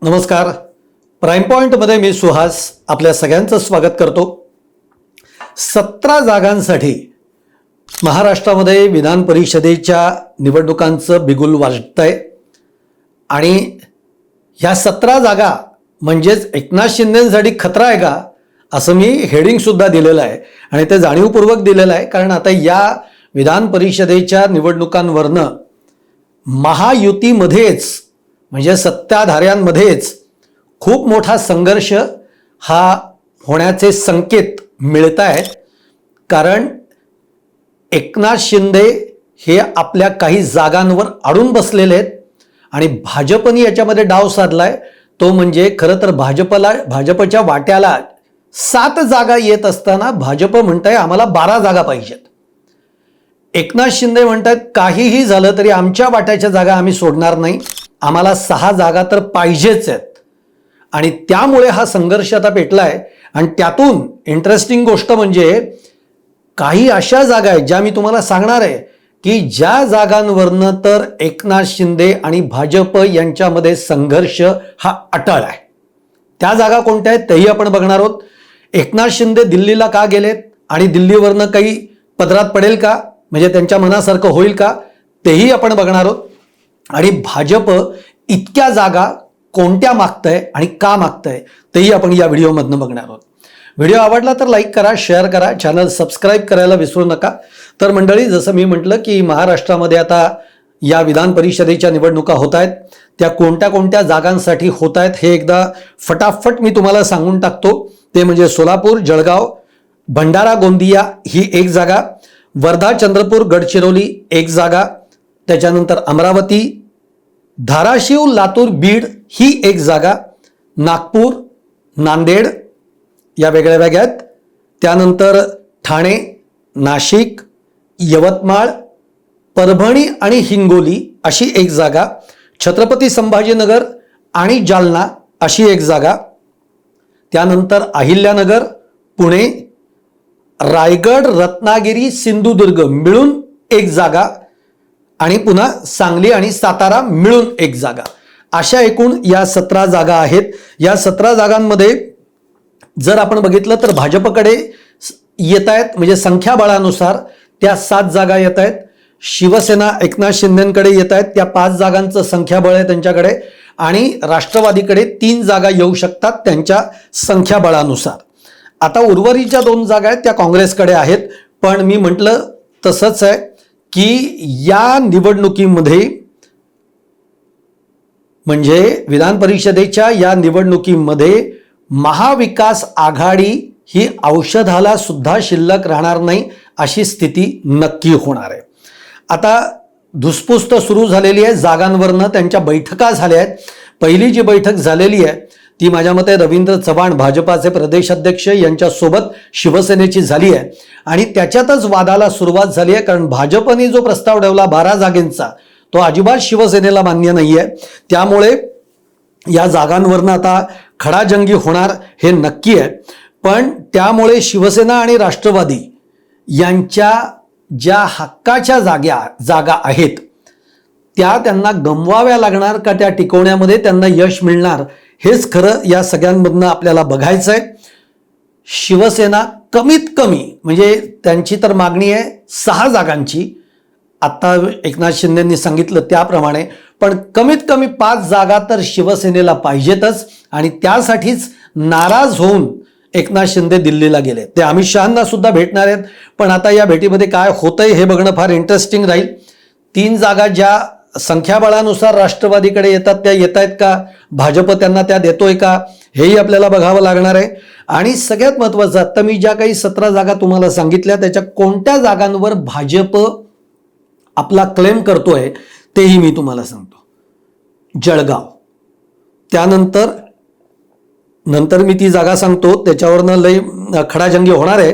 नमस्कार. प्राईम पॉइंटमध्ये मी सुहास आपल्या सगळ्यांचं स्वागत करतो. 17 जागांसाठी महाराष्ट्रामध्ये विधान परिषदेच्या निवडणुकांचं बिगुल वाजतंय आणि ह्या 17 जागा म्हणजेच एकनाथ शिंदेंसाठी खतरा आहे का असं मी हेडिंग सुद्धा दिलेलं आहे आणि ते जाणीवपूर्वक दिलेलं आहे. कारण आता या विधान परिषदेच्या निवडणुकांवरनं महायुतीमध्येच म्हणजे सत्ताधाऱ्यांमध्येच खूप मोठा संघर्ष हा होण्याचे संकेत मिळत आहेत. कारण एकनाथ शिंदे हे आपल्या काही जागांवर अडून बसलेले आहेत आणि भाजपने याच्यामध्ये डाव साधलाय. तो म्हणजे खरं तर भाजपच्या वाट्याला 7 जागा येत असताना भाजप म्हणताय आम्हाला 12 जागा पाहिजेत. एकनाथ शिंदे म्हणतात काहीही झालं तरी आमच्या वाट्याच्या जागा आम्ही सोडणार नाही, आम्हाला 6 जागा तर पाहिजेच आहेत. आणि त्यामुळे हा संघर्ष आता पेटलाय. आणि त्यातून इंटरेस्टिंग गोष्ट म्हणजे काही अशा जागा आहेत ज्या मी तुम्हाला सांगणार आहे की ज्या जागांवरनं तर एकनाथ शिंदे आणि भाजप यांच्यामध्ये संघर्ष हा अटळ आहे. त्या जागा कोणत्या आहेत तेही आपण बघणार आहोत. एकनाथ शिंदे दिल्लीला का गेलेत आणि दिल्लीवरनं काही पदरात पडेल का, म्हणजे त्यांच्या मनासारखं होईल का, तेही आपण बघणार आहोत. आणि भाजप इतक्या जागा कोणत्या मागतंय आणि का मागतंय तेही आपण या व्हिडिओमधनं बघणार आहोत. व्हिडिओ आवडला तर लाईक करा, शेअर करा, चॅनल सबस्क्राईब करायला विसरू नका. तर मंडळी, जसं मी म्हटलं की महाराष्ट्रामध्ये आता या विधान परिषदेच्या निवडणुका होत आहेत. त्या कोणत्या कोणत्या जागांसाठी होत आहेत हे एकदा फटाफट मी तुम्हाला सांगून टाकतो. ते म्हणजे सोलापूर, जळगाव, भंडारा, गोंदिया ही एक जागा, वर्धा, चंद्रपूर, गडचिरोली एक जागा, त्याच्यानंतर अमरावती, धाराशिव, लातूर, बीड ही एक जागा, नागपूर, नांदेड या वेगळ्या वेगळ्या आहेत. त्यानंतर ठाणे, नाशिक, यवतमाळ, परभणी आणि हिंगोली अशी एक जागा, छत्रपती संभाजीनगर आणि जालना अशी एक जागा, त्यानंतर अहिल्यानगर, पुणे, रायगड, रत्नागिरी, सिंधुदुर्ग मिळून एक जागा आणि पुन्हा सांगली आणि सातारा मिळून एक जागा. अशा एकूण या 17 जागा आहेत. या 17 जागांमध्ये जर आपण बघितलं तर भाजपकडे येत आहेत म्हणजे संख्याबळानुसार त्या 7 जागा येत आहेत. शिवसेना एकनाथ शिंदेकडे येत आहेत, त्या 5 जागांचं संख्याबळ आहे त्यांच्याकडे. आणि राष्ट्रवादीकडे 3 जागा येऊ शकतात त्यांच्या संख्याबळानुसार. आता उर्वरितच्या 2 जागा आहेत त्या काँग्रेसकडे आहेत. पण मी म्हटलं तसंच आहे की या निवडणुकीमध्ये म्हणजे विधान परिषदेच्या या निवडणुकीमध्ये महाविकास आघाडी ही औषधाला सुद्धा शिल्लक राहणार नाही अशी स्थिती नक्की होणार आहे. आता धुसफूस तर सुरू झालेली आहे. जागांवरनं त्यांच्या बैठका झाल्या आहेत. पहिली जी बैठक झालेली आहे ती माझ्या मते रवींद्र चव्हाण भाजपाचे प्रदेशाध्यक्ष यांच्यासोबत शिवसेनेची झाली आहे आणि त्याच्यातच वादाला सुरुवात झाली आहे. कारण भाजपने जो प्रस्ताव ठेवला 12 जागेंचा तो अजिबात शिवसेनेला मान्य नाही आहे. त्यामुळे या जागांवरनं आता खडाजंगी होणार हे नक्की आहे. पण त्यामुळे शिवसेना आणि राष्ट्रवादी यांच्या ज्या हक्काच्या जागा आहेत त्या त्यांना गमवाव्या लागणार का त्या टिकवण्यामध्ये त्यांना यश मिळणार हेच खरं या सगळ्यांमधनं आपल्याला बघायचं आहे. शिवसेना कमीत कमी म्हणजे त्यांची तर मागणी आहे 6 जागांची, आता एकनाथ शिंदेंनी सांगितलं त्याप्रमाणे, पण कमीत कमी 5 जागा तर शिवसेनेला पाहिजेतच. आणि त्यासाठीच नाराज होऊन एकनाथ शिंदे दिल्लीला गेले. ते अमित शहांना सुद्धा भेटणार आहेत. पण आता या भेटीमध्ये काय होतंय हे बघणं फार इंटरेस्टिंग राहील. 3 जागा ज्या संख्याबळानुसार राष्ट्रवादीकडे येतात त्या येत आहेत का, भाजप त्यांना त्या देतोय का, हेही आपल्याला बघावं लागणार आहे. आणि सगळ्यात महत्त्वाचं, आता मी ज्या काही 17 जागा तुम्हाला सांगितल्या त्याच्या कोणत्या जागांवर भाजप आपला क्लेम करतोय तेही मी तुम्हाला सांगतो. जळगाव, त्यानंतर मी ती जागा सांगतो त्याच्यावरनं लय खडाजंगी होणार आहे.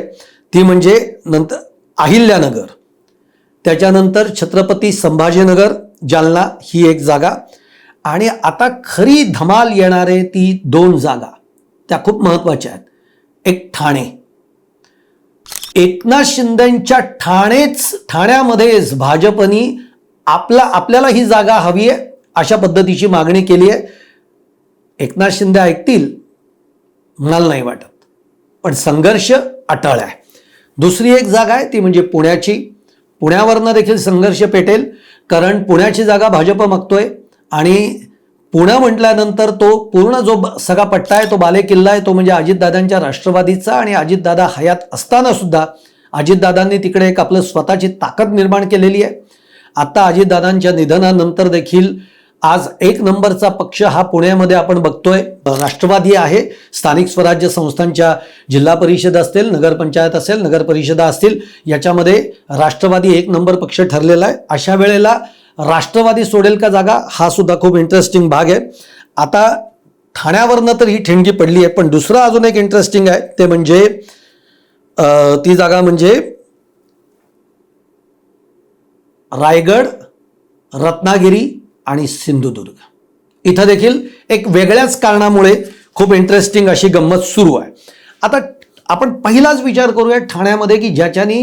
ती म्हणजे नंतर अहिल्यानगर, त्याच्यानंतर छत्रपती संभाजीनगर, जालना ही एक जागा. आणि आता खरी धमाल येणारे ती 2 जागा त्या खूप महत्त्वाच्या आहेत. एक ठाणे, एकनाथ शिंदेंच्या ठाण्यामध्येच भाजपनी आपल्याला ही जागा हवी आहे अशा पद्धतीची मागणी केली आहे. एकनाथ शिंदे ऐकतील मला नाही वाटत, पण संघर्ष अटळ आहे. दुसरी एक जागा आहे ती म्हणजे पुण्याची. पुण्यावरनं देखील संघर्ष पेटेल, कारण पुण्याची जागा भाजप मागतोय आणि पुणे म्हटल्यानंतर तो पूर्ण जो सगळा पट्टा आहे तो बालेकिल्ला आहे, तो म्हणजे अजितदादांच्या राष्ट्रवादीचा. आणि अजितदादा हयात असताना सुद्धा अजितदादांनी तिकडे एक आपलं स्वतःची ताकद निर्माण केलेली आहे. आता अजितदादांच्या निधनानंतर देखील आज एक नंबरचा पक्ष हा पुण्यामध्ये आपण बघतोय राष्ट्रवादी आहे. स्थानिक स्वराज्य संस्थांच्या जिल्हा परिषद असतील, नगरपंचायत असेल, नगर परिषदा असतील, याच्यामध्ये राष्ट्रवादी एक नंबर पक्ष ठरलेला आहे. अशा वेळेला राष्ट्रवादी सोडेल का जागा, हा सुद्धा खूप इंटरेस्टिंग भाग आहे. आता ठाण्यावरनं तर ही ठिणगी पडली आहे, पण दुसरं अजून एक इंटरेस्टिंग आहे ते म्हणजे ती जागा म्हणजे रायगड, रत्नागिरी आणि सिंधुदुर्ग. इथं देखील एक वेगळ्याच कारणामुळे खूप इंटरेस्टिंग अशी गंमत सुरू आहे. आता आपण पहिलाच विचार करूया ठाण्यामध्ये की ज्याच्यानी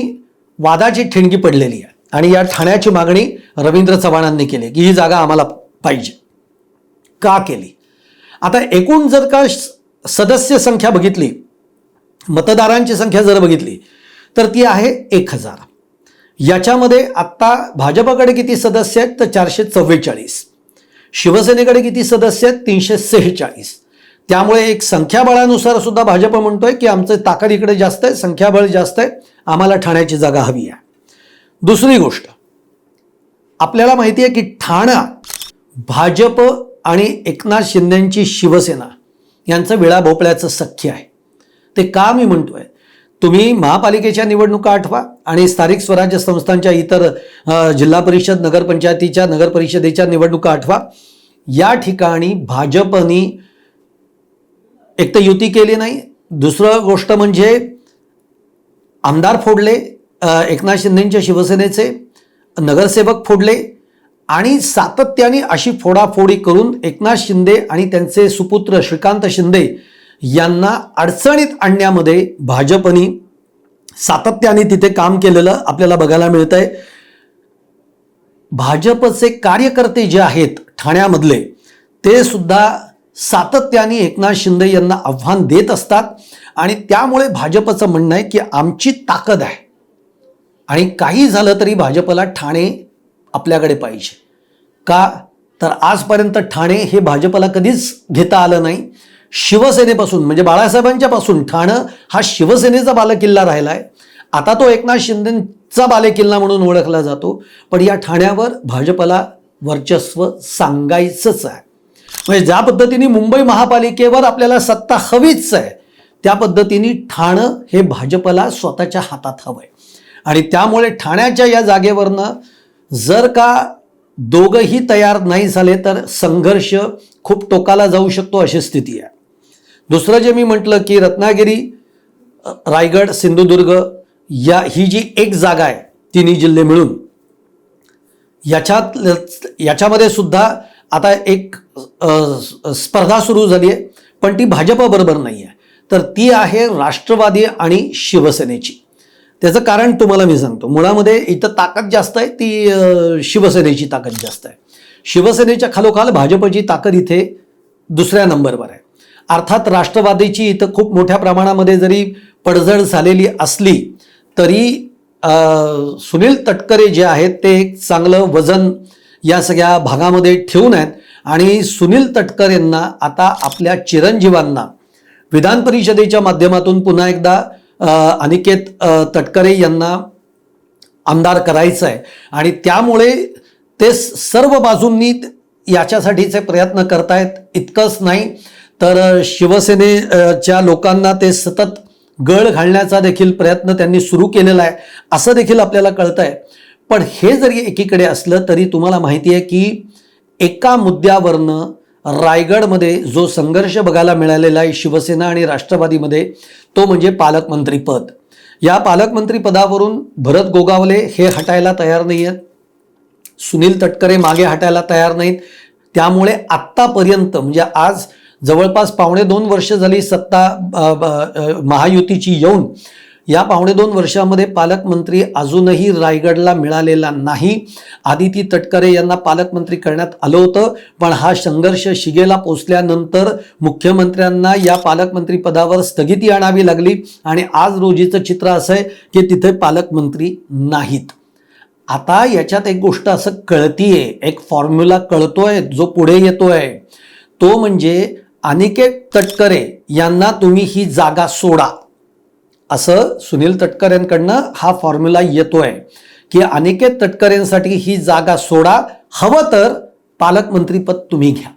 वादाची ठिणगी पडलेली आहे आणि या ठाण्याची मागणी रवींद्र चव्हाणांनी केली की ही जागा आम्हाला पाहिजे. का केली? आता एकूण जर का सदस्य संख्या बघितली, मतदारांची संख्या जर बघितली तर ती आहे 1000. याच्यामध्ये आत्ता भाजपकडे किती सदस्य आहेत तर 444. शिवसेनेकडे किती सदस्य आहेत 346. त्यामुळे एक संख्याबळानुसार सुद्धा भाजप म्हणतोय की आमचं ताकद इकडे जास्त आहे, संख्याबळ जास्त आहे, आम्हाला ठाण्याची जागा हवी आहे. दुसरी गोष्ट, आपल्याला माहिती आहे की ठाणा भाजप आणि एकनाथ शिंदेची शिवसेना यांचं विळा भोपळ्याचं सख्य आहे. ते का मी म्हणतोय, तुम्ही महापालिकेच्या निवडणुका आठवा आणि स्थानिक स्वराज्य संस्थांच्या इतर जिल्हा परिषद, नगरपंचायतीच्या, नगर परिषदेच्या निवडणुका आठवा. या ठिकाणी भाजपनी एक तर युती केली नाही, दुसरं गोष्ट म्हणजे आमदार फोडले, एकनाथ शिंदेच्या शिवसेनेचे नगरसेवक फोडले आणि सातत्याने अशी फोडाफोडी करून एकनाथ शिंदे आणि त्यांचे सुपुत्र श्रीकांत शिंदे यांना अडचणीत आणण्यामध्ये भाजपनी सातत्याने तिथे काम केलेलं आपल्याला बघायला मिळतंय. भाजपचे कार्यकर्ते जे आहेत ठाण्यामधले ते सुद्धा सातत्याने एकनाथ शिंदे यांना आव्हान देत असतात आणि त्यामुळे भाजपचं म्हणणं आहे की आमची ताकद आहे आणि काही झालं तरी भाजपला ठाणे आपल्याकडे पाहिजे. का तर आजपर्यंत ठाणे हे भाजपला कधीच घेता आलं नाही. शिवसेनेपासून म्हणजे बाळासाहेबांच्या पासून ठाणं हा शिवसेनेचा बालेकिल्ला राहिला आहे. आता तो एकनाथ शिंदेचा बालेकिल्ला म्हणून ओळखला जातो, पण या ठाण्यावर भाजपला वर्चस्व सांगायचंच आहे. म्हणजे ज्या पद्धतीने मुंबई महापालिकेवर आपल्याला सत्ता हवीच आहे, त्या पद्धतीने ठाणं हे भाजपला स्वतःच्या हातात हवंय आणि त्यामुळे ठाण्याच्या या जागेवरनं जर का दोघंही तयार नाही झाले तर संघर्ष खूप टोकाला जाऊ शकतो अशी स्थिती आहे. दुसरं जे मी म्हटलं की रत्नागिरी, रायगड, सिंधुदुर्ग ही जी एक जागा आहे तिन्ही जिल्हे मिळून, याच्यामध्ये सुद्धा आता एक स्पर्धा सुरू झाली आहे, पण ती भाजपबरोबर नाही आहे, तर ती आहे राष्ट्रवादी आणि शिवसेनेची. त्याचं कारण तुम्हाला मी सांगतो. मुळामध्ये इथं ताकद जास्त आहे ती शिवसेनेची ताकद जास्त आहे. शिवसेनेच्या खालोखाल भाजपची ताकद इथे दुसऱ्या नंबरवर आहे. अर्थात राष्ट्रवादीची इथं खूप मोठ्या प्रमाणामध्ये जरी पडझड झालेली असली तरी सुनील तटकरे जे आहेत ते एक चांगलं वजन या सगळ्या भागामध्ये ठेवून आहेत आणि सुनील तटकरे यांना आता आपल्या चिरंजीवांना विधान परिषदेच्या माध्यमातून पुन्हा एकदा अनिकेत तटकरे यांना आमदार करायचं आहे आणि त्यामुळे ते सर्व बाजूंनी याच्यासाठीचे प्रयत्न करतायत. इतकंच नाही तर शिवसेनेच्या लोकांना ते सतत गळ घालण्याचा देखील प्रयत्न त्यांनी सुरू केलेला आहे असं देखील आपल्याला कळतंय. पण हे जरी एकीकडे असलं तरी तुम्हाला माहिती आहे की एका मुद्द्यावरनं रायगडमध्ये जो संघर्ष बघायला मिळालेला आहे शिवसेना आणि राष्ट्रवादीमध्ये तो म्हणजे पालकमंत्रीपद. या पालकमंत्रीपदावरून भरत गोगावले हे हटायला तयार नाही आहेत, सुनील तटकरे मागे हटायला तयार नाहीत. त्यामुळे आत्तापर्यंत म्हणजे आज जवळपास 2.5 वर्ष झाली सत्ता महायुतीची येऊन या 2.5 वर्षामध्ये पालकमंत्री अजूनही रायगडला मिळालेला नाही. आदिती तटकरे यांना पालकमंत्री करण्यात आलं होतं, पण हा संघर्ष शिगेला पोचल्यानंतर मुख्यमंत्र्यांना या पालकमंत्री पदावर स्थगिती आणावी लागली आणि आज रोजीचं चित्र असं आहे की तिथे पालकमंत्री नाहीत. आता याच्यात एक गोष्ट असं कळतीये, एक फॉर्म्युला कळतोय जो पुढे येतोय, तो म्हणजे अनिकेत तटकरे यांना तुम्ही ही जागा सोडा, असं सुनील तटकरेंकडनं हा फॉर्म्युला येतोय की अनिकेत तटकरेंसाठी ही जागा सोडा, हवं तर पालकमंत्रीपद तुम्ही घ्या.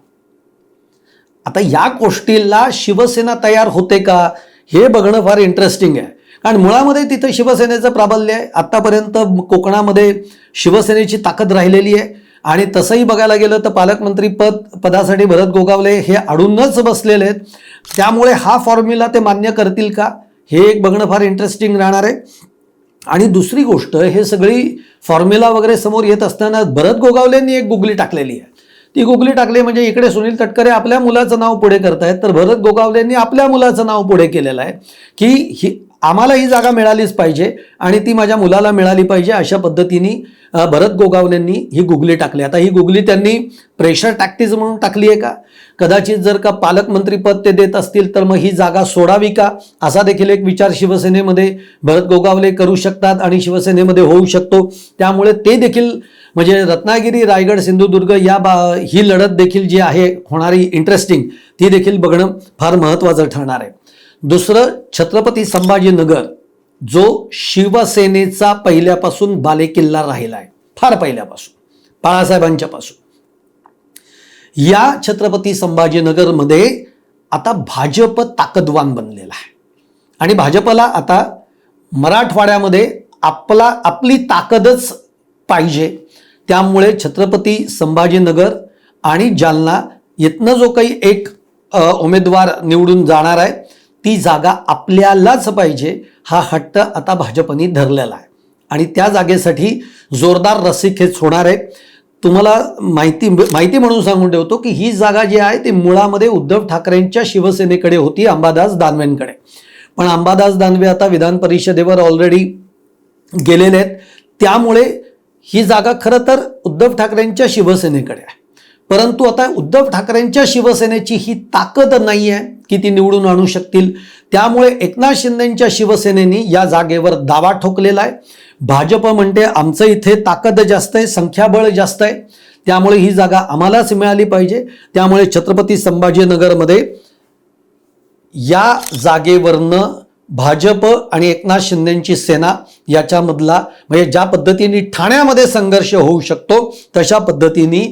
आता या गोष्टीला शिवसेना तयार होते का हे बघणं फार इंटरेस्टिंग आहे. कारण मुळामध्ये तिथं शिवसेनेचं प्राबल्य आहे. आत्तापर्यंत कोकणामध्ये शिवसेनेची ताकद राहिलेली आहे आणि तसंही बघायला गेलं तर पालकमंत्री पदासाठी भरत गोगावले हे अडूनच बसलेले आहेत. त्यामुळे हा फॉर्म्युला ते मान्य करतील का हे एक बघणं फार इंटरेस्टिंग राहणार आहे. आणि दुसरी गोष्ट, हे सगळी फॉर्म्युला वगैरे समोर येत असताना भरत गोगावलेंनी एक गुगली टाकलेली आहे. ती गुगली टाकली म्हणजे इकडे सुनील तटकरे आपल्या मुलाचं नाव पुढे करतायत, तर भरत गोगावलेंनी आपल्या मुलाचं नाव पुढे केलेलं आहे की आम्हाला ही जागा मिळालीच पाहिजे आणि ती माझ्या मुलाला मिळाली पाहिजे, अशा पद्धतीने भरत गोगावलेंनी ही गुगली टाकली. आता ही गुगली त्यांनी प्रेशर टॅक्टिक्स म्हणून टाकली आहे का? कदाचित जर का पालकमंत्रीपद ते देत असतील तर मग ही जागा सोडावी का, असा देखील एक विचार शिवसेनेमध्ये भरत गोगावले करू शकतात आणि शिवसेनेमध्ये होऊ शकतो. त्यामुळे ते देखील म्हणजे रत्नागिरी, रायगड, सिंधुदुर्ग ही लढत देखील जी आहे होणारी इंटरेस्टिंग, ती देखील बघणं फार महत्त्वाचं ठरणार आहे. दुसरं, छत्रपती संभाजीनगर जो शिवसेनेचा पहिल्यापासून बालेकिल्ला राहिला आहे, फार पहिल्यापासून, बाळासाहेबांच्या पासून. या छत्रपती संभाजीनगरमध्ये आता भाजप ताकदवान बनलेला आहे आणि भाजपला आता मराठवाड्यामध्ये आपली ताकदच पाहिजे. त्यामुळे छत्रपती संभाजीनगर आणि जालना इथनं जो काही एक उमेदवार निवडून जाणार आहे ती जागा आपल्यालाच पाहिजे, हा हट्ट आता भाजपने धरलेला आहे आणि त्या जागेसाठी जोरदार रस्सीखेच होणार आहे. तुम्हाला माहिती म्हणून सांगून ठेवतो की ही जागा जी आहे ती मुळामध्ये उद्धव ठाकरेंच्या शिवसेनेकडे होती, अंबादास दानवेंकडे. पण अंबादास दानवे आता विधान परिषदेवर ऑलरेडी गेलेले आहेत. त्यामुळे ही जागा खरं तर उद्धव ठाकरेंच्या शिवसेनेकडे आहे. परंतु आता उद्धव ठाकरेंच्या शिवसेनेची ही ताकद नाही आहे की ती निवडून आणू शकतील. त्यामुळे एकनाथ शिंदेंच्या शिवसेनेने या जागेवर दावा ठोकलेला आहे. भाजप म्हणते आमचं इथे ताकद जास्त आहे, संख्याबळ जास्त आहे, त्यामुळे ही जागा आम्हालाच मिळाली पाहिजे. त्यामुळे छत्रपती संभाजीनगरमध्ये या जागेवरनं भाजप आणि एकनाथ शिंदेंची सेना याच्यामधला म्हणजे ज्या पद्धतीने ठाण्यामध्ये संघर्ष होऊ शकतो तशा पद्धतीने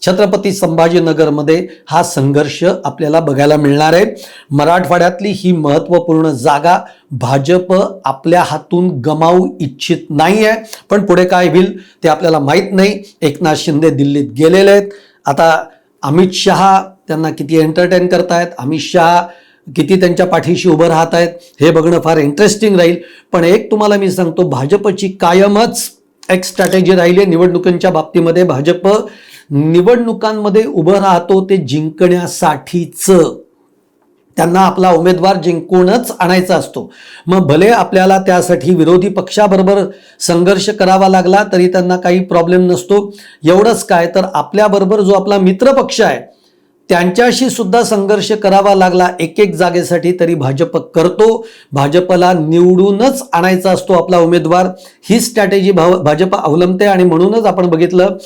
छत्रपती संभाजीनगरमध्ये हा संघर्ष आपल्याला बघायला मिळणार आहे. मराठवाड्यातली ही महत्त्वपूर्ण जागा भाजप आपल्या हातून गमावू इच्छित नाही आहे. पण पुढे काय होईल ते आपल्याला माहीत नाही. एकनाथ शिंदे दिल्लीत गेलेले आहेत. आता अमित शहा त्यांना किती एंटरटेन करतायत, अमित शहा किती त्यांच्या पाठीशी उभं राहत आहेत हे बघणं फार इंटरेस्टिंग राहील. पण एक तुम्हाला मी सांगतो, भाजपची कायमच एक स्ट्रॅटेजी राहिली आहे निवडणुकांच्या बाबतीमध्ये. भाजप निवडणुकांमध्ये उभं राहतो ते जिंकण्यासाठीच. त्यांना आपला उमेदवार जिंकूनच आणायचा असतो. मग भले आपल्याला त्यासाठी विरोधी पक्षाबरोबर संघर्ष करावा लागला तरी त्यांना काही प्रॉब्लेम नसतो. एवढंच काय तर आपल्याबरोबर जो आपला मित्र पक्ष आहे त्यांच्याशी सुद्धा संघर्ष करावा लागला एक जागेसाठी तरी भाजप करतो. भाजपला निवडूनच आणायचा असतो आपला उमेदवार. ही स्ट्रॅटेजी भाजप अवलंबते आणि म्हणूनच आपण बघितलं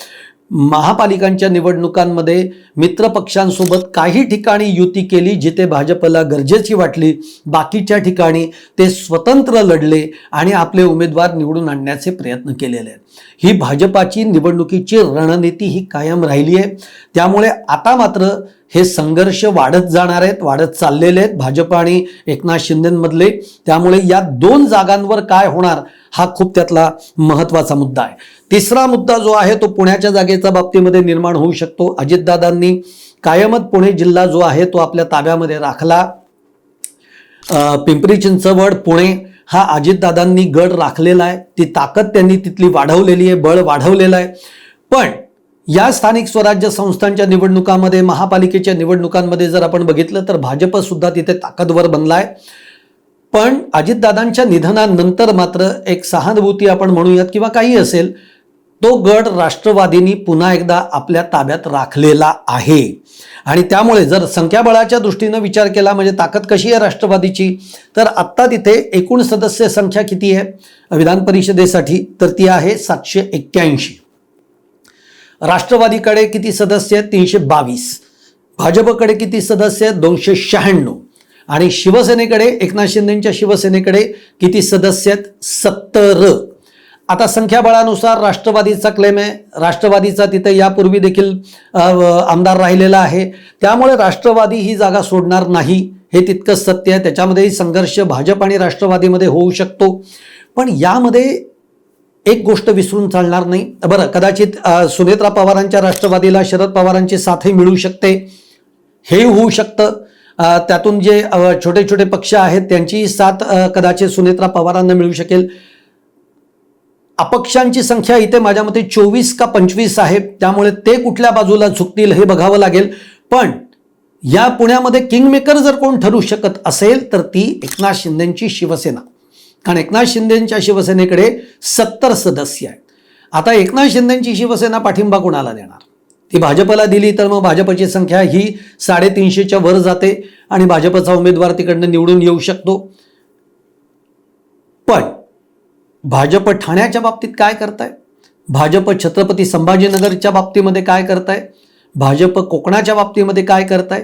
महापालिकांच्या निवडणुकांमध्ये मित्र पक्षांसोबत काही ठिकाणी युती केली जिथे भाजपला गरजेची वाटली, बाकीच्या ठिकाणी ते स्वतंत्र लढले आणि आपले उमेदवार निवडून आणण्याचे प्रयत्न केलेले आहेत. ही भाजपाची निवडणुकीची रणनीती ही कायम राहिली आहे. त्यामुळे आता मात्र हे संघर्ष वाढत जाणार आहेत, वाढत चाललेले आहेत भाजप आणि एकनाथ शिंदेंमधले. त्यामुळे या 2 जागांवर काय होणार हा खूप त्यातला महत्त्वाचा मुद्दा आहे. तिसरा मुद्दा जो आहे तो पुण्याच्या जागेच्या बाबतीमध्ये निर्माण होऊ शकतो. अजितदादांनी कायमच पुणे जिल्हा जो आहे तो आपल्या ताब्यामध्ये राखला. पिंपरी चिंचवड, पुणे हा अजितदादांनी गड राखलेला आहे. ती ताकद त्यांनी तिथली वाढवलेली आहे, बळ वाढवलेलं आहे. पण या स्थानिक स्वराज्य संस्थांच्या निवडणुकांमध्ये, महापालिकेच्या निवडणुकांमध्ये जर आपण बघितलं तर भाजप सुद्धा तिथे ताकदवर बनलाय. पण अजितदादांच्या निधनानंतर मात्र एक सहानुभूती आपण म्हणूयात किंवा काही असेल, तो गड राष्ट्रवादींनी पुन्हा एकदा आपल्या ताब्यात राखलेला आहे. आणि त्यामुळे जर संख्याबळाच्या दृष्टीनं विचार केला, म्हणजे ताकद कशी आहे राष्ट्रवादीची, तर आत्ता तिथे एकूण सदस्य संख्या किती आहे विधान परिषदेसाठी, तर ती आहे 781. राष्ट्रवादीकडे किती सदस्य आहेत? 322. भाजपकडे किती सदस्य आहेत? 296. आणि शिवसेनेकडे, एकनाथ शिंदेच्या शिवसेनेकडे किती सदस्य आहेत? 70. आता संख्याबळानुसार राष्ट्रवादीचा क्लेम आहे, राष्ट्रवादीचा तिथे यापूर्वी देखील आमदार राहिलेला आहे, त्यामुळे राष्ट्रवादी ही जागा सोडणार नाही हे तितकंच सत्य आहे. त्याच्यामध्येही संघर्ष भाजप आणि राष्ट्रवादीमध्ये होऊ शकतो. पण यामध्ये एक गोष्ट विसरून चालणार नाही. बरं, कदाचित सुनेत्रा पवारांच्या राष्ट्रवादीला शरद पवारांची साथही मिळू शकते, हे होऊ शकतं. त्यातून जे छोटे छोटे पक्ष आहेत त्यांचीही साथ कदाचित सुनेत्रा पवारांना मिळू शकेल. अपक्षांची संख्या इथे माझ्या मते 24 का 25 आहे, त्यामुळे ते कुठल्या बाजूला झुकतील हे बघावं लागेल. पण या पुण्यामध्ये किंगमेकर जर कोण ठरू शकत असेल तर ती एकनाथ शिंदेची शिवसेना, कारण एकनाथ शिंदेच्या शिवसेनेकडे 70 सदस्य आहेत. आता एकनाथ शिंदेची शिवसेना पाठिंबा कोणाला देणार? ती भाजपला दिली तर मग भाजपची संख्या ही 350च्या वर जाते आणि भाजपचा उमेदवार तिकडनं निवडून येऊ शकतो. पण भाजप ठाण्याच्या बाबतीत काय करताय? भाजप छत्रपती संभाजीनगरच्या बाबतीमध्ये काय करताय? भाजप कोकणाच्या बाबतीमध्ये काय करताय?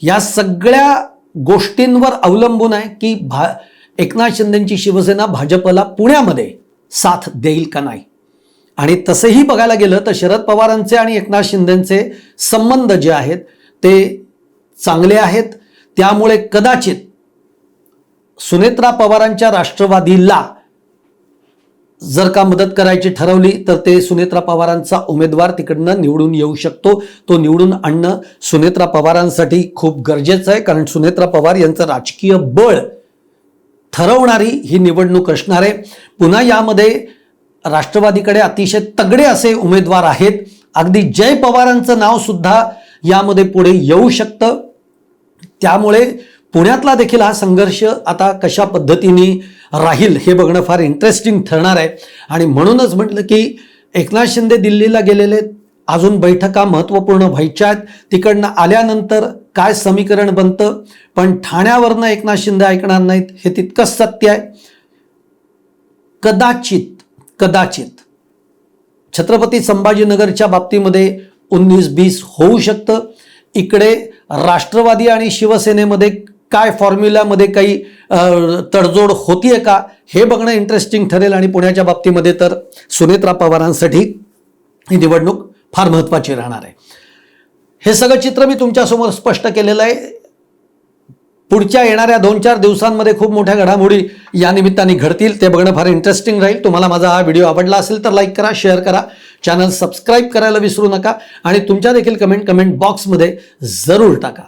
या सगळ्या गोष्टींवर अवलंबून आहे की एकनाथ शिंदेची शिवसेना भाजपला पुण्यामध्ये साथ देईल का नाही. आणि तसंही बघायला गेलं तर शरद पवारांचे आणि एकनाथ शिंदेचे संबंध जे आहेत ते चांगले आहेत. त्यामुळे कदाचित सुनेत्रा पवारांच्या राष्ट्रवादीला जर का मदत करायची ठरवली तर ते सुनेत्रा पवारांचा उमेदवार तिकडनं निवडून येऊ शकतो. तो निवडून आणणं सुनेत्रा पवारांसाठी खूप गरजेचं आहे, कारण सुनेत्रा पवार यांचं राजकीय बळ ठरवणारी ही निवडणूक असणार आहे. पुन्हा यामध्ये राष्ट्रवादीकडे अतिशय तगडे असे उमेदवार आहेत. अगदी जय पवारांचं नाव सुद्धा यामध्ये पुढे येऊ शकतं. त्यामुळे पुण्यातला देखील हा संघर्ष आता कशा पद्धतीने राहील हे बघणं फार इंटरेस्टिंग ठरणार आहे. आणि म्हणूनच म्हटलं की एकनाथ शिंदे दिल्लीला गेलेले, अजून बैठका महत्त्वपूर्ण व्हायच्या आहेत. तिकडनं आल्यानंतर काय समीकरण बनतं, पण ठाण्यावरनं एकनाथ शिंदे ऐकणार नाहीत हे तितकंच सत्य आहे. कदाचित छत्रपती संभाजीनगरच्या बाबतीमध्ये 19-20 होऊ शकतं. इकडे राष्ट्रवादी आणि शिवसेनेमध्ये काय फॉर्म्युलामध्ये काही तडजोड होतीये का हे बघणं इंटरेस्टिंग ठरेल. आणि पुण्याच्या बाबतीमध्ये तर सुनेत्रा पवारांसाठी ही निवडणूक फार महत्त्वाची राहणार आहे. हे सगळं चित्र मी तुमच्यासमोर स्पष्ट केलेलं आहे. पुढच्या येणाऱ्या 2-4 दिवसांमध्ये खूप मोठ्या घडामोडी या निमित्ताने घडतील, ते बघणं फार इंटरेस्टिंग राहील. तुम्हाला माझा हा व्हिडिओ आवडला असेल तर लाईक करा, शेअर करा, चॅनल सबस्क्राईब करायला विसरू नका आणि तुमच्या देखील कमेंट बॉक्समध्ये जरूर टाका.